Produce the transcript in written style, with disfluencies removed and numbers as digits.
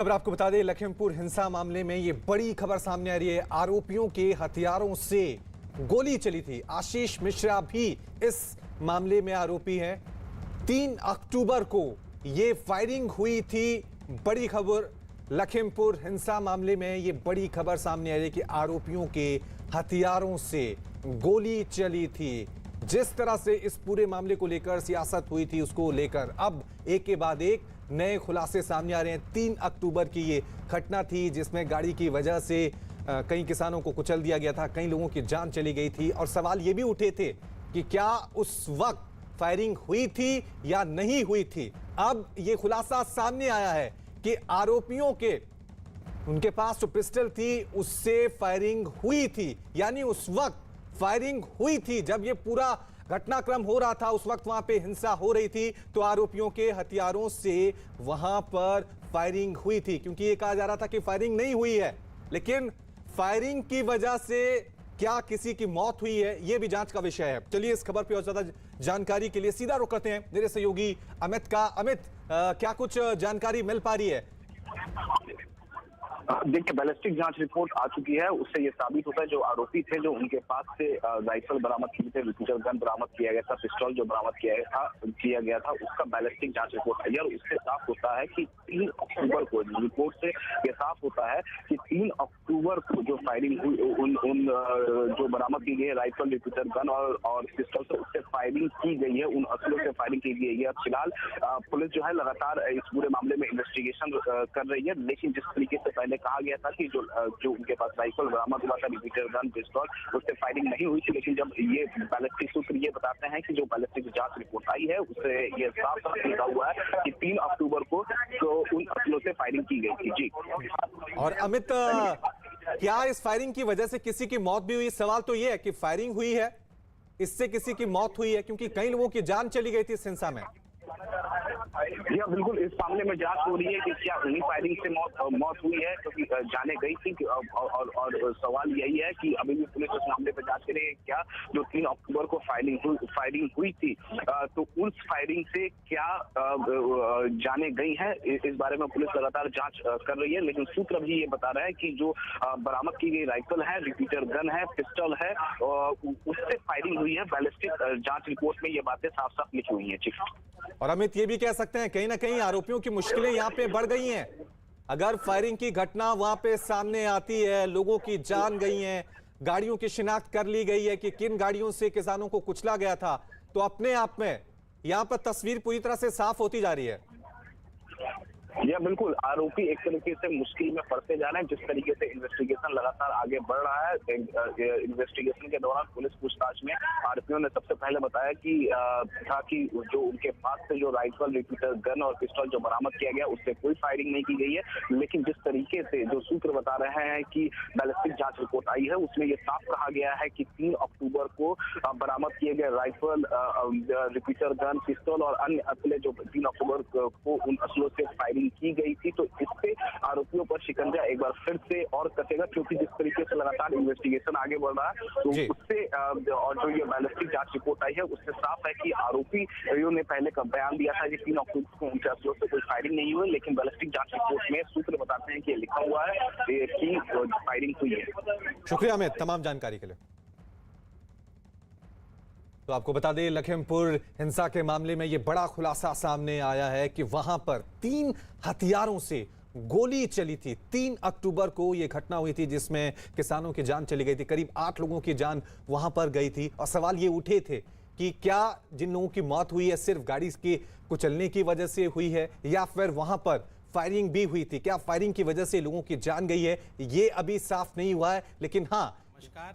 खबर आपको बता दें, लखीमपुर हिंसा मामले में ये बड़ी खबर सामने आ रही है। आरोपियों के हथियारों से गोली चली थी। आशीष मिश्रा भी इस मामले में आरोपी हैं। 3 अक्टूबर को ये फायरिंग हुई थी। बड़ी खबर लखीमपुर हिंसा मामले में ये बड़ी खबर सामने आ रही है कि आरोपियों के हथियारों से गोली चली थी। जिस तरह से इस पूरे मामले को लेकर सियासत हुई थी, उसको लेकर अब एक के बाद एक नए खुलासे सामने आ रहे हैं। 3 अक्टूबर की ये घटना थी जिसमें गाड़ी की वजह से कई किसानों को कुचल दिया गया था, कई लोगों की जान चली गई थी और सवाल ये भी उठे थे कि क्या उस वक्त फायरिंग हुई थी या नहीं हुई थी। अब ये खुलासा सामने आया है कि आरोपियों के उनके पास जो पिस्टल थी उससे फायरिंग हुई थी, यानी उस वक्त फायरिंग हुई थी। जब ये पूरा घटनाक्रम हो रहा था उस वक्त वहां पे हिंसा हो रही थी, तो आरोपियों के हथियारों से वहां पर फायरिंग हुई थी। क्योंकि ये कहा जा रहा था कि फायरिंग नहीं हुई है, लेकिन फायरिंग की वजह से क्या किसी की मौत हुई है, यह भी जांच का विषय है। चलिए इस खबर पर और ज्यादा जानकारी के लिए सीधा रुख करते हैं मेरे सहयोगी अमित का। अमित, क्या कुछ जानकारी मिल पा रही है? देखिए, बैलिस्टिक जांच रिपोर्ट आ चुकी है। उससे ये साबित होता है जो आरोपी थे, जो उनके पास से राइफल बरामद किए थे, रिपीटर गन बरामद किया गया था, पिस्टल जो बरामद किया गया था उसका बैलिस्टिक जांच रिपोर्ट आई है। और उससे साफ होता है कि 3 अक्टूबर को रिपोर्ट से ये साफ होता है कि 3 अक्टूबर को जो फायरिंग हुई उन जो बरामद की गई है राइफल, रिपीटर गन और पिस्टल से, उससे फायरिंग की गई है, उन असलों से फायरिंग की गई है। फिलहाल पुलिस जो है लगातार इस पूरे मामले में इन्वेस्टिगेशन कर रही है। लेकिन जिस तरीके से पहले कहा गया था कि जो उनके पास राइफल बरामद हुआ था, रिपीटर गन, पिस्तौल, उससे फायरिंग नहीं हुई थी। लेकिन जब ये बैलिस्टिक सूत्र ये बताते हैं कि जो बैलिस्टिक जांच रिपोर्ट आई है उससे ये साफ साफ लिखा हुआ है कि 3 अक्टूबर को तो उन असलों से फायरिंग की गई थी। जी। और अमित, क्या इस फायरिंग की वजह से किसी की मौत भी हुई? सवाल तो ये है कि फायरिंग हुई है, इससे किसी की मौत हुई है, क्योंकि कई लोगों की जान चली गई थी इस हिंसा में। या बिल्कुल, इस मामले में जांच हो रही है कि क्या उन्हीं फायरिंग से मौत हुई है, क्योंकि जाने गई थी। और सवाल यही है कि अभी भी पुलिस इस मामले पर जांच करेगी। क्या जो 3 अक्टूबर को फायरिंग हुई थी, तो उस फायरिंग से क्या जाने गई है, इस बारे में पुलिस लगातार जांच कर रही है। लेकिन सूत्र भी ये बता रहा है कि जो बरामद की गई राइफल है, रिपीटर गन है, पिस्टल है, उससे फायरिंग हुई है। बैलिस्टिक जांच रिपोर्ट में ये बातें साफ साफ लिखी हुई है। ठीक। और अमित, ये भी कह सकते हैं कहीं ना कहीं आरोपियों की मुश्किलें यहाँ पे बढ़ गई हैं। अगर फायरिंग की घटना वहां पे सामने आती है, लोगों की जान गई है, गाड़ियों की शिनाख्त कर ली गई है कि किन गाड़ियों से किसानों को कुचला गया था, तो अपने आप में यहाँ पर तस्वीर पूरी तरह से साफ होती जा रही है। यह बिल्कुल, आरोपी एक तरीके से मुश्किल में फंसते जा रहे हैं। जिस तरीके से इन्वेस्टिगेशन लगातार आगे बढ़ रहा है, इन्वेस्टिगेशन के दौरान पुलिस पूछताछ में आरोपियों ने सबसे पहले बताया कि जो उनके पास से जो राइफल, रिपीटर गन और पिस्टल जो बरामद किया गया उससे कोई फायरिंग नहीं की गई है। लेकिन जिस तरीके से जो सूत्र बता रहे हैं कि बैलिस्टिक जांच रिपोर्ट आई है, उसमें यह साफ कहा गया है कि 3 अक्टूबर को बरामद किए गए राइफल, रिपीटर गन, पिस्टल और अन्य असले जो 3 अक्टूबर को उन असलों से फायरिंग की गई थी। तो इससे आरोपियों पर शिकंजा एक बार फिर से और कसेगा, क्योंकि जिस तरीके से लगातार इन्वेस्टिगेशन आगे बढ़ रहा है, तो उससे और जो ये बैलिस्टिक जांच रिपोर्ट आई है उससे साफ है कि आरोपियों ने पहले का बयान दिया था कि 3 अक्टूबर को उनके असलों से कोई फायरिंग नहीं हुई। लेकिन बैलिस्टिक जांच रिपोर्ट में सूत्र बताते हैं कि लिखा हुआ है कि फायरिंग हुई है। शुक्रिया अमित तमाम जानकारी के लिए। तो आपको बता दें, लखीमपुर हिंसा के मामले में यह बड़ा खुलासा सामने आया है कि वहां पर 3 हथियारों से गोली चली थी। 3 अक्टूबर को यह घटना हुई थी जिसमें किसानों की जान चली गई थी, करीब 8 लोगों की जान वहां पर गई थी। और सवाल ये उठे थे कि क्या जिन लोगों की मौत हुई है सिर्फ गाड़ी के कुचलने की वजह से हुई है या फिर वहां पर फायरिंग भी हुई थी। क्या फायरिंग की वजह से लोगों की जान गई है, ये अभी साफ नहीं हुआ है। लेकिन हाँ, नमस्कार।